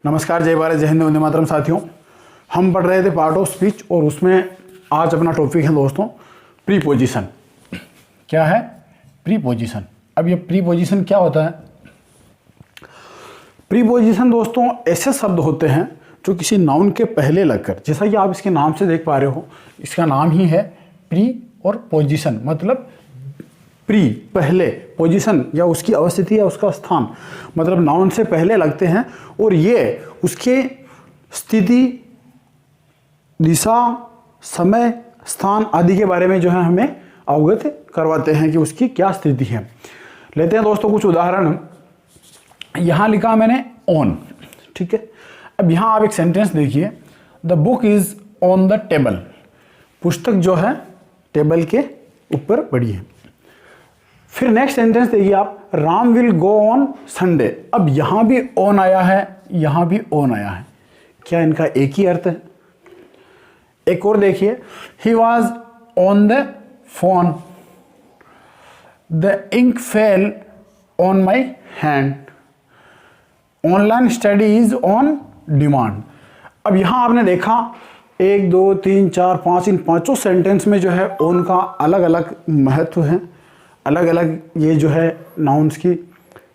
नमस्कार, जय भारत, जय हिंद, वंदे मातरम। साथियों, हम पढ़ रहे थे पार्ट ऑफ स्पीच और उसमें आज अपना टॉपिक है दोस्तों प्रीपोजिशन। क्या है? प्रीपोजिशन। अब ये प्रीपोजिशन क्या होता है? प्रीपोजिशन दोस्तों ऐसे शब्द होते हैं जो किसी नाउन के पहले लगकर, जैसा कि आप इसके नाम से देख पा रहे हो, इसका नाम ही है प्री और पोजिशन। मतलब प्री पहले, पोजीशन या उसकी अवस्थिति या उसका स्थान, मतलब नाउन से पहले लगते हैं और ये उसके स्थिति, दिशा, समय, स्थान आदि के बारे में जो है हमें अवगत करवाते हैं कि उसकी क्या स्थिति है। लेते हैं दोस्तों कुछ उदाहरण। यहाँ लिखा मैंने ऑन, ठीक है। अब यहाँ आप एक सेंटेंस देखिए, the book is on the table. पुस्तक जो है टेबल के ऊपर पड़ी है। फिर नेक्स्ट सेंटेंस देखिए आप, Ram will go on Sunday. अब यहां भी ऑन आया है, यहां भी ऑन आया है। क्या इनका एक ही अर्थ है? एक और देखिए, he was on the phone, the ink fell on my hand, online study is on demand. अब यहां आपने देखा 1 2 3 4 5, इन पांचों सेंटेंस में जो है ऑन का अलग अलग महत्व है, अलग अलग ये जो है नाउन्स की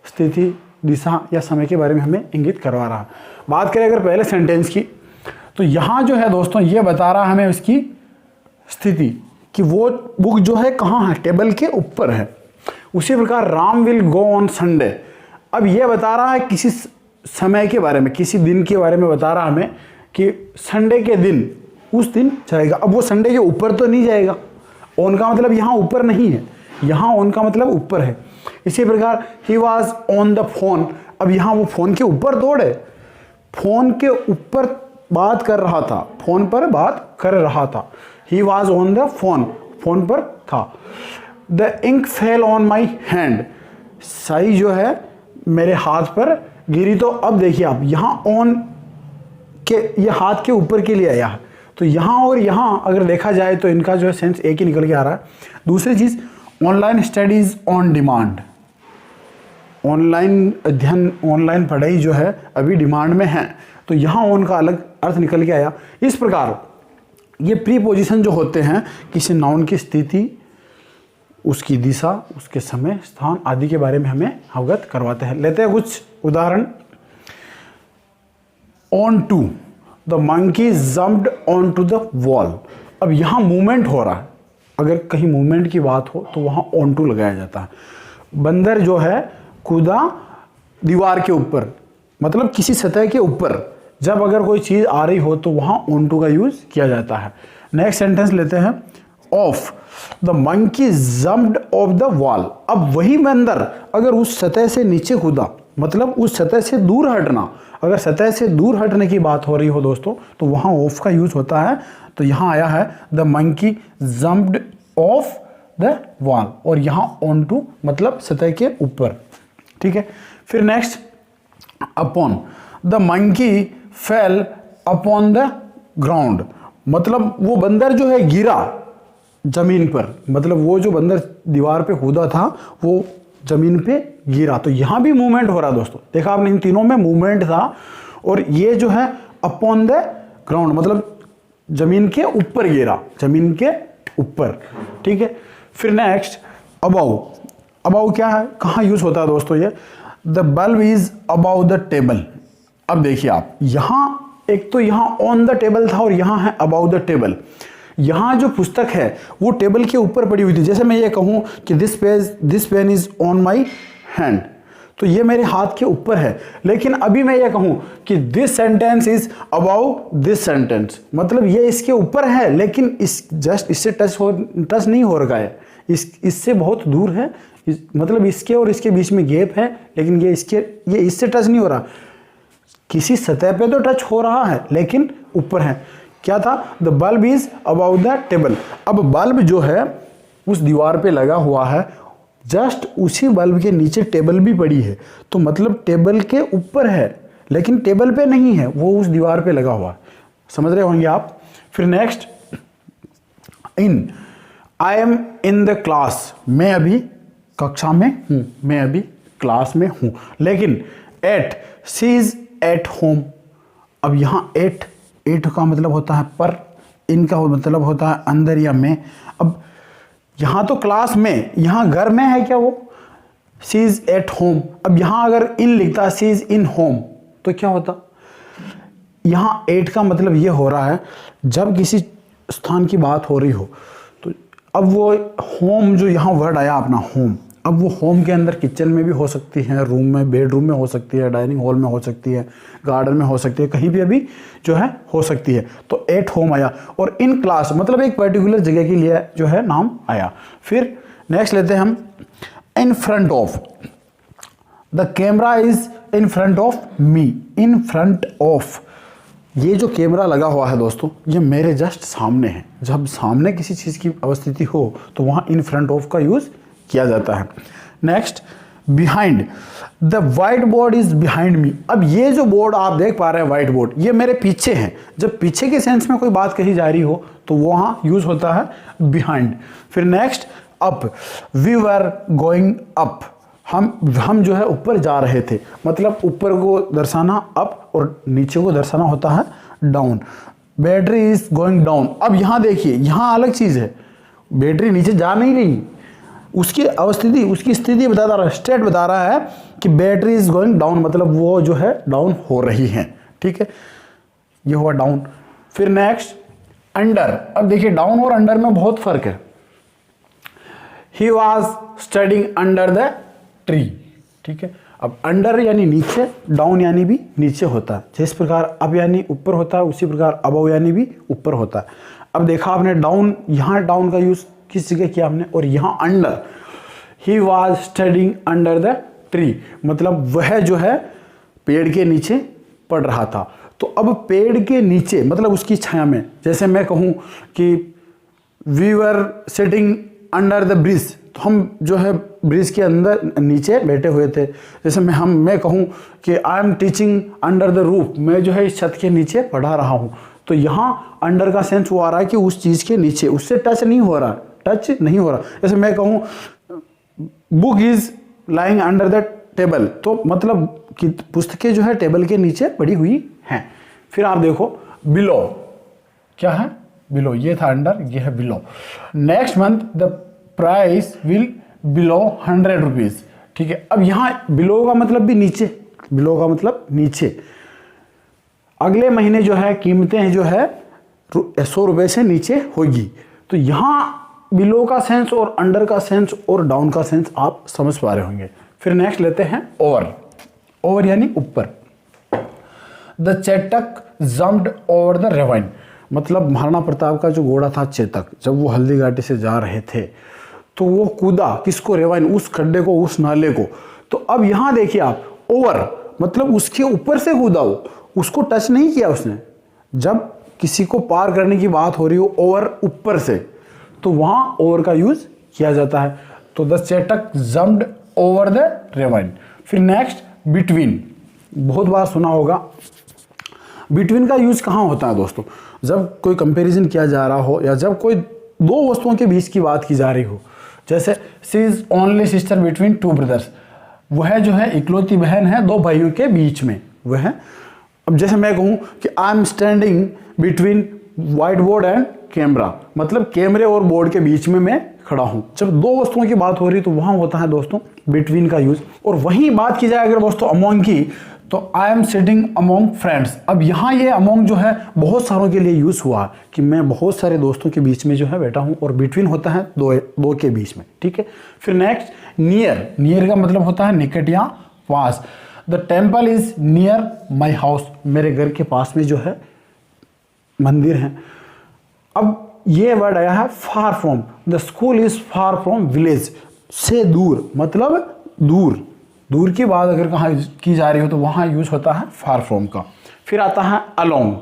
स्थिति, दिशा या समय के बारे में हमें इंगित करवा रहा। बात करें अगर पहले सेंटेंस की, तो यहाँ जो है दोस्तों ये बता रहा हमें उसकी स्थिति कि वो बुक जो है कहाँ है, टेबल के ऊपर है। उसी प्रकार Ram will go on Sunday. अब ये बता रहा है किसी समय के बारे में, किसी दिन के बारे में बता रहा हमें कि संडे के दिन, उस दिन जाएगा। अब वो संडे के ऊपर तो नहीं जाएगा, ऑन का मतलब यहाँ ऊपर नहीं है, यहाँ ऑन का मतलब ऊपर है। इसी प्रकार ही वॉज ऑन द फोन। अब यहाँ वो फोन के ऊपर दौड़े, फोन के ऊपर बात कर रहा था, फोन पर बात कर रहा था। He was on the phone, phone पर था। The ink fell on my hand. स्याही जो है मेरे हाथ पर गिरी। तो अब देखिए आप, यहाँ ऑन के ये हाथ के ऊपर के लिए आया है, तो यहाँ और यहाँ अगर देखा जाए तो इनका जो है सेंस एक ही निकल के आ रहा है। दूसरी चीज़, online studies on demand. Online अध्ययन, ऑनलाइन पढ़ाई जो है अभी डिमांड में है, तो यहाँ ऑन का अलग अर्थ निकल के आया। इस प्रकार ये प्रीपोजिशन जो होते हैं किसी नाउन की स्थिति, उसकी दिशा, उसके समय, स्थान आदि के बारे में हमें अवगत करवाते हैं। लेते हैं कुछ उदाहरण। On to, the monkey jumped on to the wall. अब यहाँ मूवमेंट हो रहा है, अगर कहीं मूवमेंट की बात हो तो वहाँ ऑन टू लगाया जाता है। बंदर जो है कूदा दीवार के ऊपर, मतलब किसी सतह के ऊपर जब अगर कोई चीज़ आ रही हो तो वहाँ ऑन टू का यूज़ किया जाता है। नेक्स्ट सेंटेंस लेते हैं, of, the monkey jumped of the wall. अब वही बंदर अगर उस सतह से नीचे कूदा, मतलब उस सतह से दूर हटना, अगर सतह से दूर हटने की बात हो रही हो दोस्तों तो वहाँ ऑफ का यूज़ होता है। तो यहाँ आया है the monkey jumped of the wall, और यहाँ ऑन टू मतलब सतह के ऊपर, ठीक है। फिर next, upon, the monkey fail upon the ground. मतलब वो बंदर जो है गिरा जमीन पर, मतलब वो जो बंदर दीवार पे कूदा था वो जमीन पे गिरा। तो यहाँ भी मूवमेंट हो रहा दोस्तों, देखा आपने, इन तीनों में मूवमेंट था। और ये जो है अपॉन द ग्राउंड, मतलब जमीन के ऊपर गिरा, जमीन के ऊपर, ठीक है। फिर नेक्स्ट, अबाउ। अबाउ क्या है, कहाँ यूज होता है दोस्तों ये, the bulb is about the table. अब देखिए आप, यहाँ एक तो यहाँ ऑन द टेबल था और यहाँ है अबाउ द टेबल। यहाँ जो पुस्तक है वो टेबल के ऊपर पड़ी हुई थी। जैसे मैं ये कहूँ कि this pen is on my hand, तो ये मेरे हाथ के ऊपर है। लेकिन अभी मैं ये कहूँ कि this sentence is about this sentence, मतलब ये इसके ऊपर है लेकिन इससे टच नहीं हो रहा है, इससे बहुत दूर है, मतलब इसके और इसके बीच में गैप है, लेकिन ये इससे टच नहीं हो रहा। किसी सतह पे तो टच हो रहा है लेकिन ऊपर है। क्या था, the bulb is about the table. अब बल्ब जो है उस दीवार पे लगा हुआ है, जस्ट उसी बल्ब के नीचे टेबल भी पड़ी है, तो मतलब टेबल के ऊपर है लेकिन टेबल पे नहीं है, वो उस दीवार पे लगा हुआ है। समझ रहे होंगे आप। फिर next, in, I am in the class. मैं अभी कक्षा में हूँ, मैं अभी क्लास में हूँ। लेकिन at, she is at home, अब यहाँ एट, एट का मतलब होता है पर, इन का मतलब होता है अंदर या में। अब यहाँ तो क्लास में, यहाँ घर में है क्या वो, सी इज एट होम। अब यहाँ अगर इन लिखता सी इज इन होम तो क्या होता, यहाँ एट का मतलब ये हो रहा है जब किसी स्थान की बात हो रही हो तो अब वो होम जो यहाँ वर्ड आया अपना होम, अब वो होम के अंदर किचन में भी हो सकती है, रूम में, बेडरूम में हो सकती है, डाइनिंग हॉल में हो सकती है, गार्डन में हो सकती है, कहीं भी अभी जो है हो सकती है। तो एट होम आया और इन क्लास मतलब एक पर्टिकुलर जगह के लिए जो है नाम आया। फिर नेक्स्ट लेते हैं हम in front of, the camera is in front of me, in front of, ये जो कैमरा लगा हुआ है दोस्तों ये मेरे जस्ट सामने है। जब सामने किसी चीज़ की अवस्थिति हो तो वहाँ इन फ्रंट ऑफ का यूज़ किया जाता है। Next behind, the white board is behind me. अब ये जो बोर्ड आप देख पा रहे हैं वाइट बोर्ड, ये मेरे पीछे है। जब पीछे के सेंस में कोई बात कही जा रही हो तो वहाँ यूज़ होता है बिहाइंड। फिर next up, we were going up, हम जो है ऊपर जा रहे थे, मतलब ऊपर को दर्शाना अप और नीचे को दर्शाना होता है down. Battery is going down. अब यहाँ देखिए, यहाँ अलग चीज़ है, बैटरी नीचे जा नहीं रही, उसकी अवस्थिति, उसकी स्थिति बता रहा है, स्टेट बता रहा है कि बैटरी इज गोइंग डाउन, मतलब वो जो है डाउन हो रही है। ठीक है, ये हुआ डाउन। फिर नेक्स्ट अंडर। अब देखिए डाउन और अंडर में बहुत फर्क है। He was studying under the tree. ठीक है, अब अंडर यानी नीचे, डाउन यानी भी नीचे होता है। जिस प्रकार अप यानी ऊपर होता है उसी प्रकार अबव यानी भी ऊपर होता है। अब देखा आपने डाउन, यहाँ डाउन का यूज किस जगह किया हमने, और यहाँ under, he was studying under the tree, मतलब वह जो है पेड़ के नीचे पढ़ रहा था। तो अब पेड़ के नीचे मतलब उसकी छाया में, जैसे मैं कहूँ कि we were sitting under the bridge, तो हम जो है ब्रिज के अंदर नीचे बैठे हुए थे। जैसे मैं कहूँ कि I am teaching under the roof, मैं जो है इस छत के नीचे पढ़ा रहा हूँ, तो यहाँ अंडर का सेंस वो आ रहा है कि उस चीज़ के नीचे, उससे टच नहीं हो रहा, टच नहीं हो रहा। जैसे मैं कहूँ book is lying under the table, तो मतलब कि पुस्तकें जो है टेबल के नीचे पड़ी हुई हैं। फिर आप देखो बिलो, क्या है बिलो, ये था अंडर, ये है below. Next month the price will below 100 rupees. ठीक है, अब यहाँ बिलो का मतलब भी नीचे, बिलो का मतलब नीचे। अगले महीने जो है कीमतें जो है 100 रुपये से नीचे होगी। तो यहाँ बिलो का सेंस और अंडर का सेंस और डाउन का सेंस आप समझ पा रहे होंगे। फिर नेक्स्ट लेते हैं ओवर, ओवर यानी ऊपर। The Chetak jumped over the ravine, मतलब महाराणा प्रताप का जो घोड़ा था चेतक, जब वो हल्दी घाटी से जा रहे थे तो वो कूदा किसको, रेवाइन, उस खड्डे को, उस नाले को। तो अब यहाँ देखिए आप, ओवर मतलब उसके ऊपर से कूदा, वो उसको टच नहीं किया उसने। जब किसी को पार करने की बात हो रही हो ओवर ऊपर से, तो वहाँ ओवर का यूज किया जाता है। तो the Chetak jumped over the ravine. फिर नेक्स्ट बिटवीन, बहुत बार सुना होगा। बिटवीन का यूज कहाँ होता है दोस्तों, जब कोई कंपैरिजन किया जा रहा हो या जब कोई दो वस्तुओं के बीच की बात की जा रही हो। जैसे she is only sister between two brothers, वह जो है इकलौती बहन है दो भाइयों के बीच में वह। अब जैसे मैं कहूँ कि I am standing between white board and camera, मतलब कैमरे और बोर्ड के बीच में मैं खड़ा हूँ। जब दो वस्तुओं की बात हो रही तो वहाँ होता है दोस्तों बिटवीन का यूज। और वहीं बात की जाए अगर दोस्तों अमोंग की, तो I am sitting among friends. अब यहाँ ये अमोंग जो है बहुत सारों के लिए यूज हुआ कि मैं बहुत सारे दोस्तों के बीच में जो है बैठा हूँ, और बिटवीन होता है दो के बीच में। ठीक है, फिर नेक्स्ट नियर, नियर का मतलब होता है निकट या पास। The temple is near my house, मेरे घर के पास में जो है मंदिर है। अब ये वर्ड आया है far from, the school is far from village, से दूर, मतलब दूर, दूर की बात अगर कहाँ की जा रही हो तो वहाँ यूज होता है फार फ्रॉम का। फिर आता है along,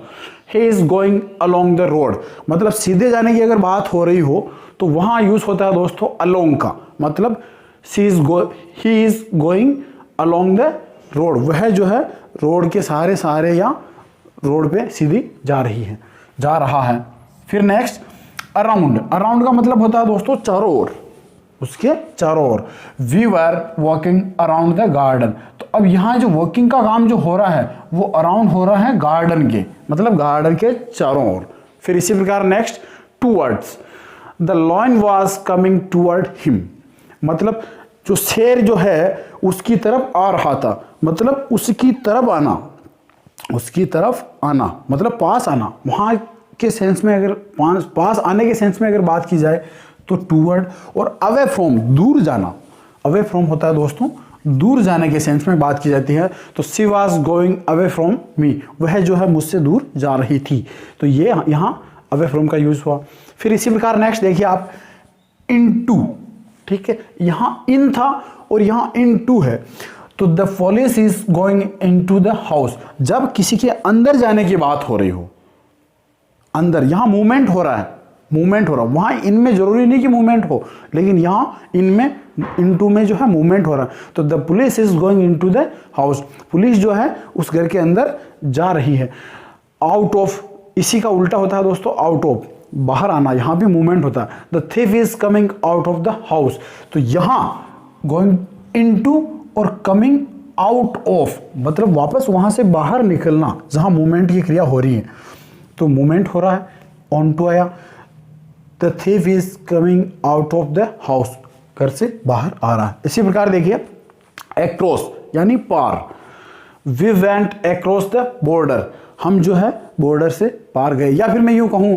he is going along the road, मतलब सीधे जाने की अगर बात हो रही हो तो वहाँ यूज होता है दोस्तों अलोंग का, मतलब he is going along the road, वह जो है रोड के सहारे या रोड पे सीधी जा रही है, जा रहा है। फिर नेक्स्ट अराउंड, अराउंड का मतलब होता है दोस्तों चारों ओर, उसके चारों ओर। We were walking around the garden. तो अब यहाँ जो वॉकिंग का काम जो हो रहा है वो अराउंड हो रहा है गार्डन के, मतलब गार्डन के चारों ओर। फिर इसी प्रकार next towards, the lion was coming toward him, मतलब जो शेर जो है उसकी तरफ आ रहा था, मतलब उसकी तरफ आना, उसकी तरफ आना मतलब पास आना। वहाँ के सेंस में अगर पास आने के सेंस में अगर बात की जाए तो टूवर्ड, और अवे फ्रॉम दूर जाना, अवे फ्रॉम होता है दोस्तों दूर जाने के सेंस में बात की जाती है। तो she was going away from me, वह जो है मुझसे दूर जा रही थी। तो ये यहाँ अवे फ्रॉम का यूज हुआ। फिर इसी प्रकार नेक्स्ट देखिए आप, इनटू, ठीक है, यहाँ इन था और यहाँ इनटू है। तो the police is going into the house, जब किसी के अंदर जाने की बात हो रही हो, अंदर, यहां मूवमेंट हो रहा है, मूवमेंट हो रहा है, वहां इनमें जरूरी नहीं कि मूवमेंट हो, लेकिन यहां इनमें इनटू में जो है मूवमेंट हो रहा है। तो the police is going into the house, police जो है उस घर के अंदर जा रही है। आउट ऑफ, इसी का उल्टा होता है दोस्तों आउट ऑफ, बाहर आना, यहां भी मूवमेंट होता है। The thief is coming out of the house, तो यहां गोइंग इनटू और कमिंग आउट ऑफ मतलब वापस वहां से बाहर निकलना, जहां मूवमेंट की क्रिया हो रही है। तो मूवमेंट हो रहा है, ऑन टू आया, the thief is coming out of the house, घर से बाहर आ रहा है। इसी प्रकार देखिए एक्रॉस यानी पार, we went across the border, हम जो है बॉर्डर से पार गए। या फिर मैं यूं कहूं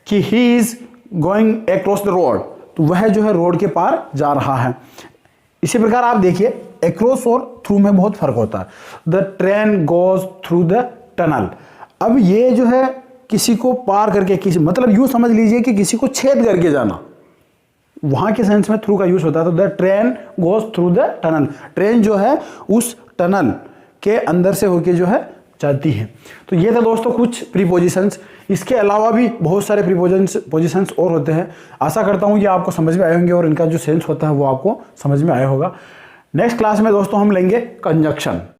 कि he is going across the road, तो वह जो है रोड के पार जा रहा है। इसी प्रकार आप देखिए एक्रॉस और थ्रू में बहुत फर्क होता है। The train goes through the tunnel, अब ये जो है किसी को पार करके, किसी मतलब यूं समझ लीजिए कि किसी को छेद करके जाना, वहां के सेंस में थ्रू का यूज होता है। तो the train goes through the tunnel, train जो है उस टनल के अंदर से होके जो है जाती है। तो ये था दोस्तों कुछ प्रीपोजिशंस, इसके अलावा भी बहुत सारे प्रीपोजिशंस और होते हैं। आशा करता हूं कि आपको समझ में आए होंगे और इनका जो सेंस होता है वो आपको समझ में आया होगा। नेक्स्ट क्लास में दोस्तों हम लेंगे कंजक्शन।